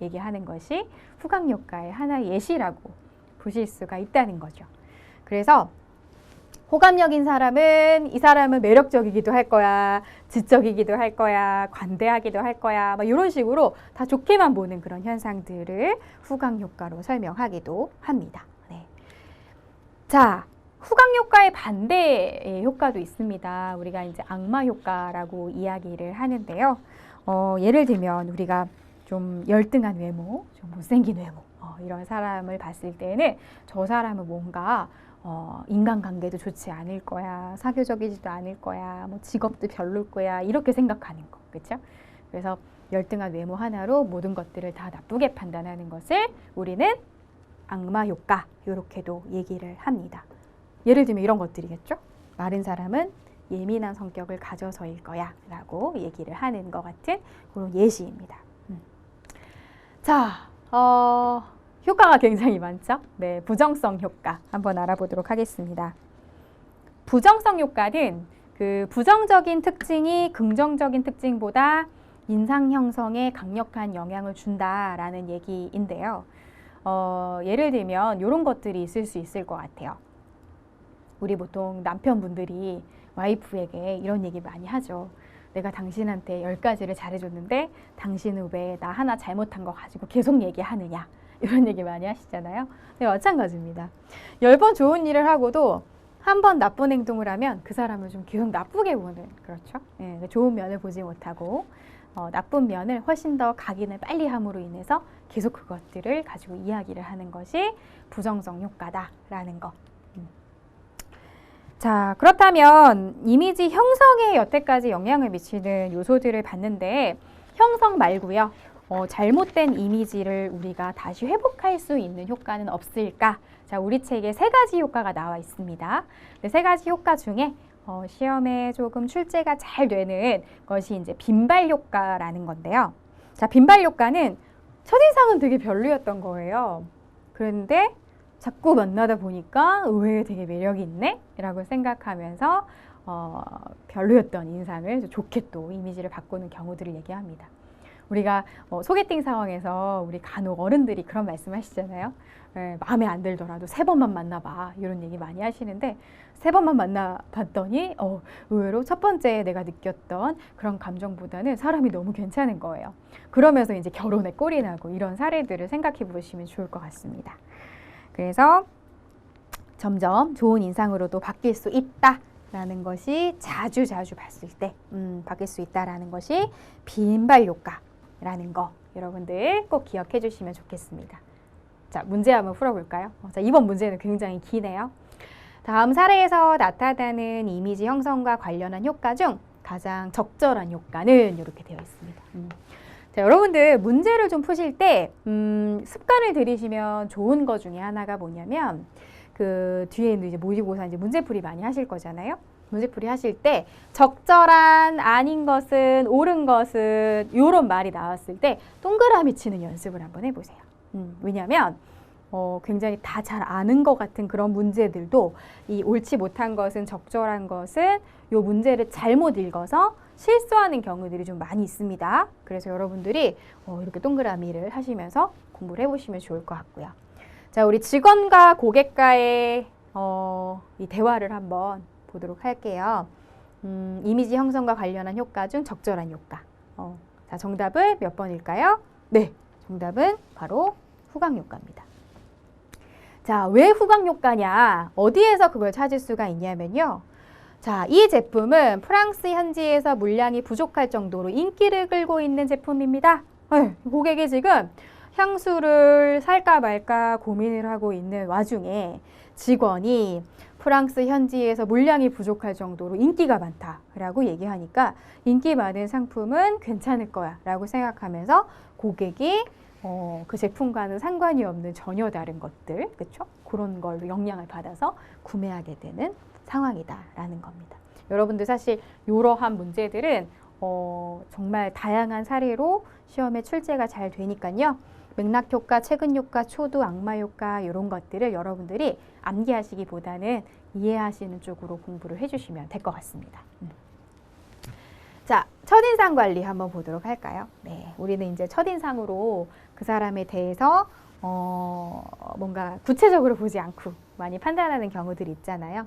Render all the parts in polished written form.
얘기하는 것이 후각효과의 하나의 예시라고 보실 수가 있다는 거죠. 그래서 호감력인 사람은 이 사람은 매력적이기도 할 거야, 지적이기도 할 거야, 관대하기도 할 거야, 막 이런 식으로 다 좋게만 보는 그런 현상들을 후각효과로 설명하기도 합니다. 네. 자, 후각효과의 반대의 효과도 있습니다. 우리가 이제 악마효과라고 이야기를 하는데요. 예를 들면 우리가 좀 열등한 외모, 좀 못생긴 외모, 이런 사람을 봤을 때는 저 사람은 뭔가 인간관계도 좋지 않을 거야, 사교적이지도 않을 거야, 뭐 직업도 별로일 거야, 이렇게 생각하는 거, 그렇죠? 그래서 열등한 외모 하나로 모든 것들을 다 나쁘게 판단하는 것을 우리는 악마 효과, 이렇게도 얘기를 합니다. 예를 들면 이런 것들이겠죠? 마른 사람은 예민한 성격을 가져서일 거야 라고 얘기를 하는 것 같은 그런 예시입니다. 자, 효과가 굉장히 많죠? 네, 부정성 효과 한번 알아보도록 하겠습니다. 부정성 효과는 그 부정적인 특징이 긍정적인 특징보다 인상 형성에 강력한 영향을 준다라는 얘기인데요. 예를 들면 이런 것들이 있을 수 있을 것 같아요. 우리 보통 남편분들이 와이프에게 이런 얘기 많이 하죠. 내가 당신한테 10가지를 잘해줬는데 당신은 왜 나 하나 잘못한 거 가지고 계속 얘기하느냐, 이런 얘기 많이 하시잖아요. 네, 마찬가지입니다. 10번 좋은 일을 하고도 한 번 나쁜 행동을 하면 그 사람을 좀 계속 나쁘게 보는, 그렇죠? 네, 좋은 면을 보지 못하고 나쁜 면을 훨씬 더 각인을 빨리 함으로 인해서 계속 그것들을 가지고 이야기를 하는 것이 부정성 효과다라는 거. 자, 그렇다면 이미지 형성에 여태까지 영향을 미치는 요소들을 봤는데 형성 말고요. 잘못된 이미지를 우리가 다시 회복할 수 있는 효과는 없을까? 자, 우리 책에 3가지 효과가 나와 있습니다. 네, 3가지 효과 중에 시험에 조금 출제가 잘 되는 것이 이제 빈발 효과라는 건데요. 자, 빈발 효과는 첫인상은 되게 별로였던 거예요. 그런데 자꾸 만나다 보니까 의외에 되게 매력이 있네? 라고 생각하면서 별로였던 인상을 좋게 또 이미지를 바꾸는 경우들을 얘기합니다. 우리가 소개팅 상황에서 우리 간혹 어른들이 그런 말씀 하시잖아요. 마음에 안 들더라도 3번만 만나봐, 이런 얘기 많이 하시는데 3번만 만나봤더니 의외로 첫 번째 내가 느꼈던 그런 감정보다는 사람이 너무 괜찮은 거예요. 그러면서 이제 결혼에 꼴이 나고 이런 사례들을 생각해 보시면 좋을 것 같습니다. 그래서 점점 좋은 인상으로도 바뀔 수 있다라는 것이 자주 봤을 때 바뀔 수 있다라는 것이 빈발 효과라는 거, 여러분들 꼭 기억해 주시면 좋겠습니다. 자, 문제 한번 풀어볼까요? 자, 이번 문제는 굉장히 기네요. 다음 사례에서 나타나는 이미지 형성과 관련한 효과 중 가장 적절한 효과는 이렇게 되어 있습니다. 자, 여러분들 문제를 좀 푸실 때 습관을 들이시면 좋은 것 중에 하나가 뭐냐면 그 뒤에는 이제 모의고사 이제 문제풀이 많이 하실 거잖아요. 문제풀이 하실 때 적절한, 아닌 것은, 옳은 것은 이런 말이 나왔을 때 동그라미 치는 연습을 한번 해보세요. 왜냐하면 굉장히 다 잘 아는 것 같은 그런 문제들도 이 옳지 못한 것은, 적절한 것은 이 문제를 잘못 읽어서 실수하는 경우들이 좀 많이 있습니다. 그래서 여러분들이 이렇게 동그라미를 하시면서 공부를 해보시면 좋을 것 같고요. 자, 우리 직원과 고객과의 이 대화를 한번 보도록 할게요. 이미지 형성과 관련한 효과 중 적절한 효과. 자, 정답은 몇 번일까요? 네, 정답은 바로 후각효과입니다. 자, 왜 후각효과냐? 어디에서 그걸 찾을 수가 있냐면요. 자, 이 제품은 프랑스 현지에서 물량이 부족할 정도로 인기를 끌고 있는 제품입니다. 고객이 지금 향수를 살까 말까 고민을 하고 있는 와중에 직원이 프랑스 현지에서 물량이 부족할 정도로 인기가 많다라고 얘기하니까 인기 많은 상품은 괜찮을 거야 라고 생각하면서 고객이 그 제품과는 상관이 없는 전혀 다른 것들, 그렇죠? 그런 걸로 영향을 받아서 구매하게 되는 상황이다라는 겁니다. 여러분들 사실 이러한 문제들은 정말 다양한 사례로 시험에 출제가 잘 되니까요. 맥락효과, 최근효과, 초두, 악마효과 이런 것들을 여러분들이 암기하시기보다는 이해하시는 쪽으로 공부를 해주시면 될 것 같습니다. 자, 첫인상 관리 한번 보도록 할까요? 네, 우리는 이제 첫인상으로 그 사람에 대해서 뭔가 구체적으로 보지 않고 많이 판단하는 경우들이 있잖아요.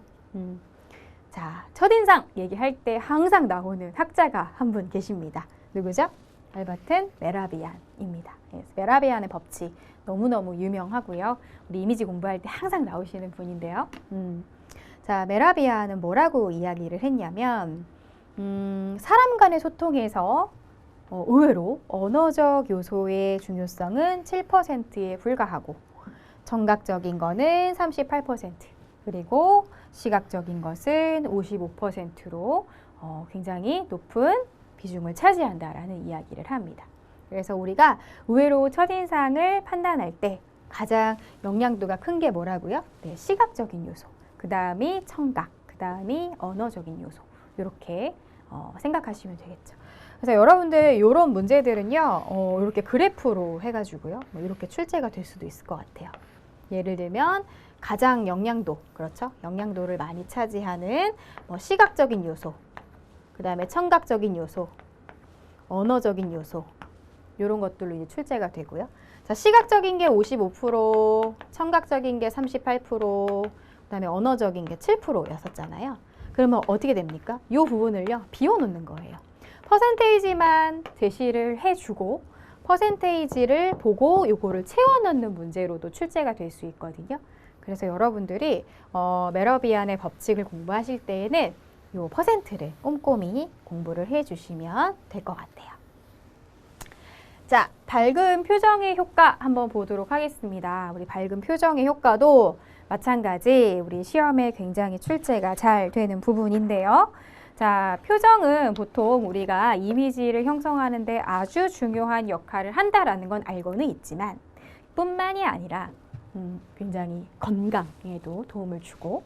자, 첫인상 얘기할 때 항상 나오는 학자가 한 분 계십니다. 누구죠? 알버트 메라비안입니다. 메라비안의 법칙 너무너무 유명하고요. 우리 이미지 공부할 때 항상 나오시는 분인데요. 자, 메라비안은 뭐라고 이야기를 했냐면 사람 간의 소통에서 의외로 언어적 요소의 중요성은 7%에 불과하고 청각적인 거는 38% 그리고 시각적인 것은 55%로 굉장히 높은 비중을 차지한다라는 이야기를 합니다. 그래서 우리가 의외로 첫인상을 판단할 때 가장 영향도가 큰 게 뭐라고요? 네, 시각적인 요소, 그 다음이 청각, 그 다음이 언어적인 요소 이렇게 생각하시면 되겠죠. 그래서 여러분들 이런 문제들은요 이렇게 그래프로 해가지고요 뭐 이렇게 출제가 될 수도 있을 것 같아요. 예를 들면 가장 영향도, 그렇죠? 영향도를 많이 차지하는 뭐 시각적인 요소, 그 다음에 청각적인 요소, 언어적인 요소 이런 것들로 이제 출제가 되고요. 자, 시각적인 게 55%, 청각적인 게 38%, 그 다음에 언어적인 게 7%였었잖아요. 그러면 어떻게 됩니까? 이 부분을요 비워놓는 거예요. 퍼센테이지만 제시를 해주고 퍼센테이지를 보고 요거를 채워넣는 문제로도 출제가 될 수 있거든요. 그래서 여러분들이 메러비안의 법칙을 공부하실 때에는 요 퍼센트를 꼼꼼히 공부를 해주시면 될 것 같아요. 자, 밝은 표정의 효과 한번 보도록 하겠습니다. 우리 밝은 표정의 효과도 마찬가지 우리 시험에 굉장히 출제가 잘 되는 부분인데요. 자, 표정은 보통 우리가 이미지를 형성하는 데 아주 중요한 역할을 한다라는 건 알고는 있지만 뿐만이 아니라 굉장히 건강에도 도움을 주고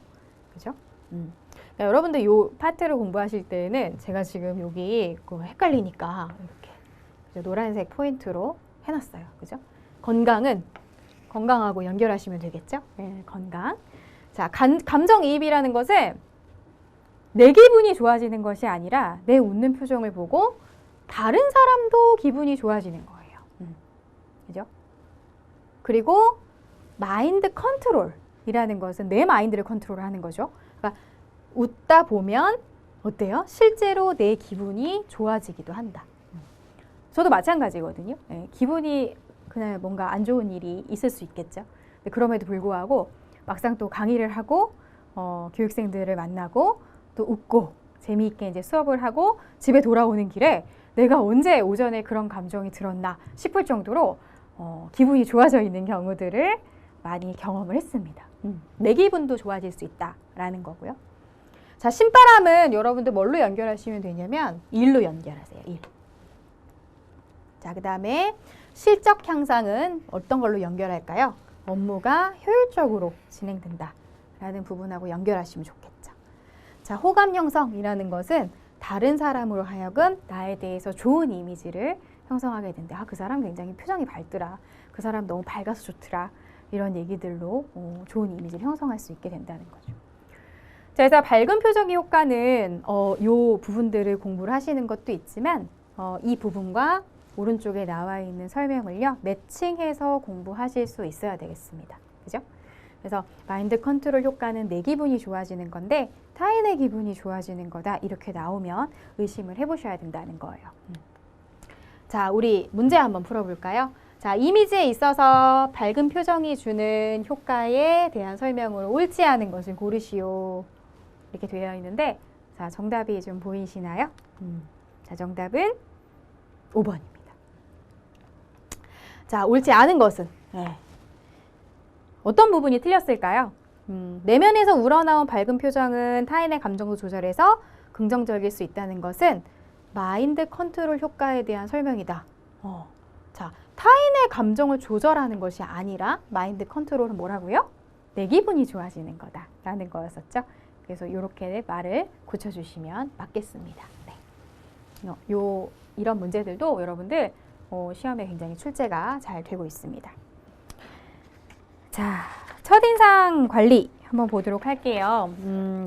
그죠? 그러니까 여러분들 이 파트를 공부하실 때는 제가 지금 여기 헷갈리니까 이렇게 노란색 포인트로 해놨어요. 그죠? 건강은 건강하고 연결하시면 되겠죠? 네, 건강. 자, 감정이입이라는 것은 내 기분이 좋아지는 것이 아니라 내 웃는 표정을 보고 다른 사람도 기분이 좋아지는 거예요. 그죠? 그리고 마인드 컨트롤이라는 것은 내 마인드를 컨트롤하는 거죠. 그러니까 웃다 보면 어때요? 실제로 내 기분이 좋아지기도 한다. 저도 마찬가지거든요. 네, 기분이 그날 뭔가 안 좋은 일이 있을 수 있겠죠. 그럼에도 불구하고 막상 또 강의를 하고 교육생들을 만나고 또 웃고 재미있게 이제 수업을 하고 집에 돌아오는 길에 내가 언제 오전에 그런 감정이 들었나 싶을 정도로 기분이 좋아져 있는 경우들을 많이 경험을 했습니다. 내 기분도 좋아질 수 있다라는 거고요. 자, 신바람은 여러분들 뭘로 연결하시면 되냐면 일로 연결하세요. 일. 자, 그 다음에 실적 향상은 어떤 걸로 연결할까요? 업무가 효율적으로 진행된다라는 부분하고 연결하시면 좋겠죠. 자, 호감 형성이라는 것은 다른 사람으로 하여금 나에 대해서 좋은 이미지를 형성하게 된다. 아, 그 사람 굉장히 표정이 밝더라. 그 사람 너무 밝아서 좋더라. 이런 얘기들로 좋은 이미지를 형성할 수 있게 된다는 거죠. 자, 그래서 밝은 표정의 효과는 요 부분들을 공부를 하시는 것도 있지만 이 부분과 오른쪽에 나와 있는 설명을요 매칭해서 공부하실 수 있어야 되겠습니다. 그죠? 그래서 마인드 컨트롤 효과는 내 기분이 좋아지는 건데 타인의 기분이 좋아지는 거다 이렇게 나오면 의심을 해보셔야 된다는 거예요. 자, 우리 문제 한번 풀어볼까요? 자, 이미지에 있어서 밝은 표정이 주는 효과에 대한 설명으로 옳지 않은 것을 고르시오 이렇게 되어 있는데 자, 정답이 좀 보이시나요? 자, 정답은 5번입니다. 자, 옳지 않은 것은 어떤 부분이 틀렸을까요? 내면에서 우러나온 밝은 표정은 타인의 감정도 조절해서 긍정적일 수 있다는 것은 마인드 컨트롤 효과에 대한 설명이다. 자, 타인의 감정을 조절하는 것이 아니라 마인드 컨트롤은 뭐라고요? 내 기분이 좋아지는 거다라는 거였었죠. 그래서 이렇게 말을 고쳐주시면 맞겠습니다. 네. 이런 문제들도 여러분들 시험에 굉장히 출제가 잘 되고 있습니다. 자, 첫인상 관리 한번 보도록 할게요.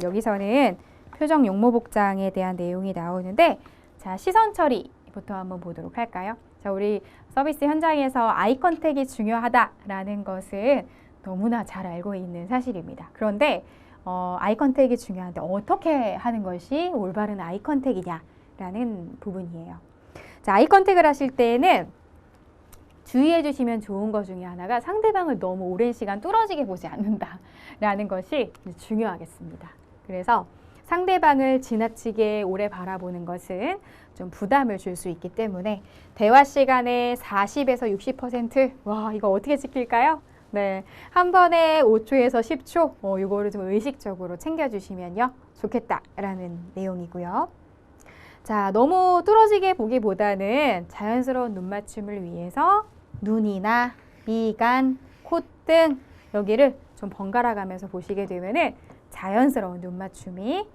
여기서는 표정 용모 복장에 대한 내용이 나오는데 자, 시선 처리부터 한번 보도록 할까요? 자, 우리 서비스 현장에서 아이 컨택이 중요하다라는 것은 너무나 잘 알고 있는 사실입니다. 그런데 아이 컨택이 중요한데 어떻게 하는 것이 올바른 아이 컨택이냐라는 부분이에요. 자, 아이 컨택을 하실 때에는 주의해 주시면 좋은 것 중에 하나가 상대방을 너무 오랜 시간 뚫어지게 보지 않는다라는 것이 중요하겠습니다. 그래서 상대방을 지나치게 오래 바라보는 것은 좀 부담을 줄 수 있기 때문에 대화 시간의 40에서 60%, 와, 이거 어떻게 지킬까요? 네, 한 번에 5초에서 10초, 이거를 좀 의식적으로 챙겨주시면요 좋겠다라는 내용이고요. 자, 너무 뚫어지게 보기보다는 자연스러운 눈 맞춤을 위해서 눈이나 미간, 콧등 여기를 좀 번갈아 가면서 보시게 되면은 자연스러운 눈 맞춤이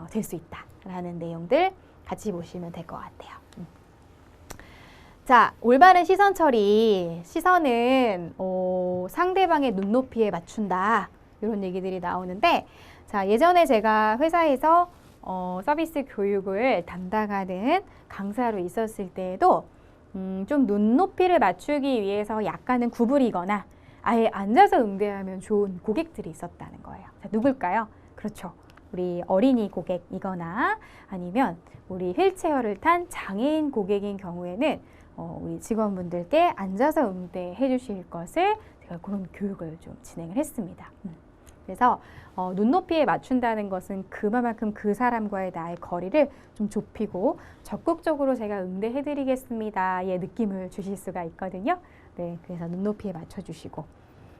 될 수 있다라는 내용들 같이 보시면 될 것 같아요. 자, 올바른 시선 처리. 시선은 상대방의 눈높이에 맞춘다. 이런 얘기들이 나오는데, 자, 예전에 제가 회사에서 서비스 교육을 담당하는 강사로 있었을 때에도 좀 눈높이를 맞추기 위해서 약간은 구부리거나 아예 앉아서 응대하면 좋은 고객들이 있었다는 거예요. 자, 누굴까요? 그렇죠. 우리 어린이 고객이거나 아니면 우리 휠체어를 탄 장애인 고객인 경우에는 우리 직원분들께 앉아서 응대해 주실 것을 제가 그런 교육을 좀 진행을 했습니다. 그래서 눈높이에 맞춘다는 것은 그만큼 그 사람과의 나의 거리를 좀 좁히고 적극적으로 제가 응대해 드리겠습니다의 느낌을 주실 수가 있거든요. 네, 그래서 눈높이에 맞춰주시고,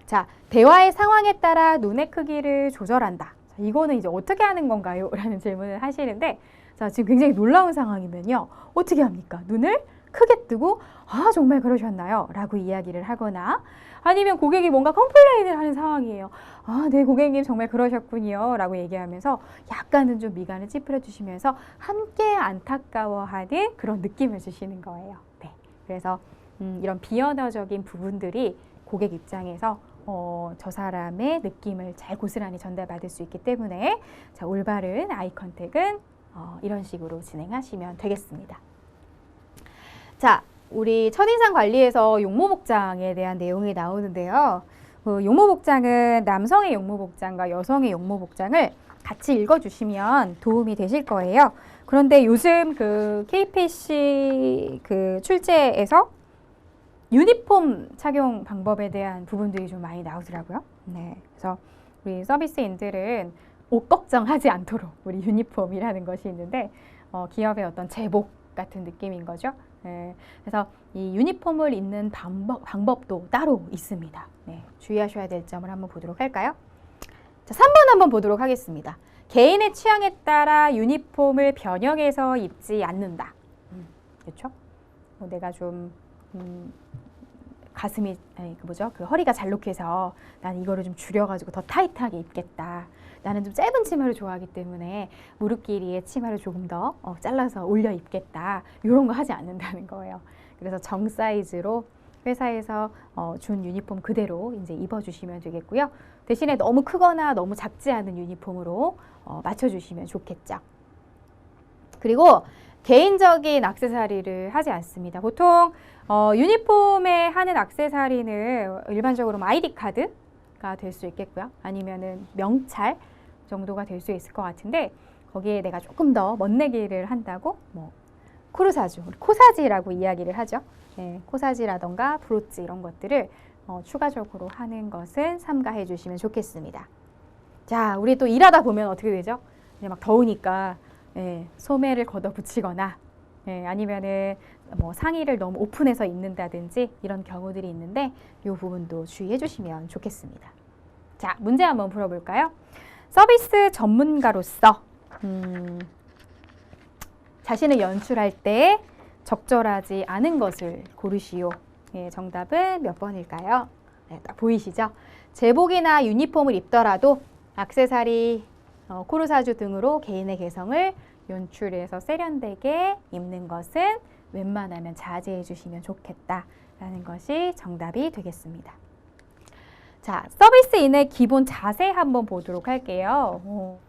자, 대화의 상황에 따라 눈의 크기를 조절한다. 자, 이거는 이제 어떻게 하는 건가요? 라는 질문을 하시는데, 자, 지금 굉장히 놀라운 상황이면요, 어떻게 합니까? 눈을 크게 뜨고 아, 정말 그러셨나요? 라고 이야기를 하거나, 아니면 고객이 뭔가 컴플레인을 하는 상황이에요. 아, 네, 고객님 정말 그러셨군요. 라고 얘기하면서 약간은 좀 미간을 찌푸려 주시면서 함께 안타까워하는 그런 느낌을 주시는 거예요. 네, 그래서 이런 비언어적인 부분들이 고객 입장에서 저 사람의 느낌을 잘 고스란히 전달받을 수 있기 때문에, 자, 올바른 아이 컨택은 이런 식으로 진행하시면 되겠습니다. 자, 우리 첫인상 관리에서 용모복장에 대한 내용이 나오는데요. 용모복장은 남성의 용모복장과 여성의 용모복장을 같이 읽어주시면 도움이 되실 거예요. 그런데 요즘 그 KPC 그 출제에서 유니폼 착용 방법에 대한 부분들이 좀 많이 나오더라고요. 네, 그래서 우리 서비스인들은 옷 걱정하지 않도록 우리 유니폼이라는 것이 있는데 기업의 어떤 제복 같은 느낌인 거죠. 네, 그래서 이 유니폼을 입는 방법도 따로 있습니다. 네, 주의하셔야 될 점을 한번 보도록 할까요? 자, 3번 한번 보도록 하겠습니다. 개인의 취향에 따라 유니폼을 변형해서 입지 않는다. 그렇죠? 내가 좀 가슴이 그 허리가 잘록해서 난 이거를 좀 줄여가지고 더 타이트하게 입겠다. 나는 좀 짧은 치마를 좋아하기 때문에 무릎 길이의 치마를 조금 더 잘라서 올려 입겠다. 이런 거 하지 않는다는 거예요. 그래서 정 사이즈로 회사에서 준 유니폼 그대로 이제 입어주시면 되겠고요. 대신에 너무 크거나 너무 작지 않은 유니폼으로 맞춰주시면 좋겠죠. 그리고 개인적인 액세서리를 하지 않습니다. 보통 유니폼에 하는 액세서리는 일반적으로 아이디 카드가 될 수 있겠고요. 아니면은 명찰 정도가 될 수 있을 것 같은데, 거기에 내가 조금 더 멋내기를 한다고 코르사주, 코사지라고 이야기를 하죠. 네, 코사지라던가 브로치 이런 것들을 추가적으로 하는 것은 삼가해 주시면 좋겠습니다. 자, 우리 또 일하다 보면 어떻게 되죠? 이제 막 더우니까 소매를 걷어 붙이거나 아니면은 상의를 너무 오픈해서 입는다든지 이런 경우들이 있는데, 이 부분도 주의해 주시면 좋겠습니다. 자, 문제 한번 풀어볼까요? 서비스 전문가로서 자신을 연출할 때 적절하지 않은 것을 고르시오. 정답은 몇 번일까요? 네, 딱 보이시죠? 제복이나 유니폼을 입더라도 액세서리, 코르사주 등으로 개인의 개성을 연출해서 세련되게 입는 것은 웬만하면 자제해 주시면 좋겠다라는 것이 정답이 되겠습니다. 자, 서비스인의 기본 자세 한번 보도록 할게요.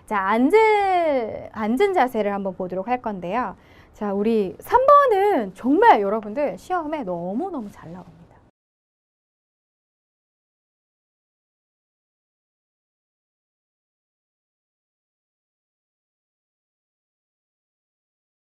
자, 앉은 자세를 한번 보도록 할 건데요. 자, 우리 3번은 정말 여러분들 시험에 너무너무 잘 나옵니다.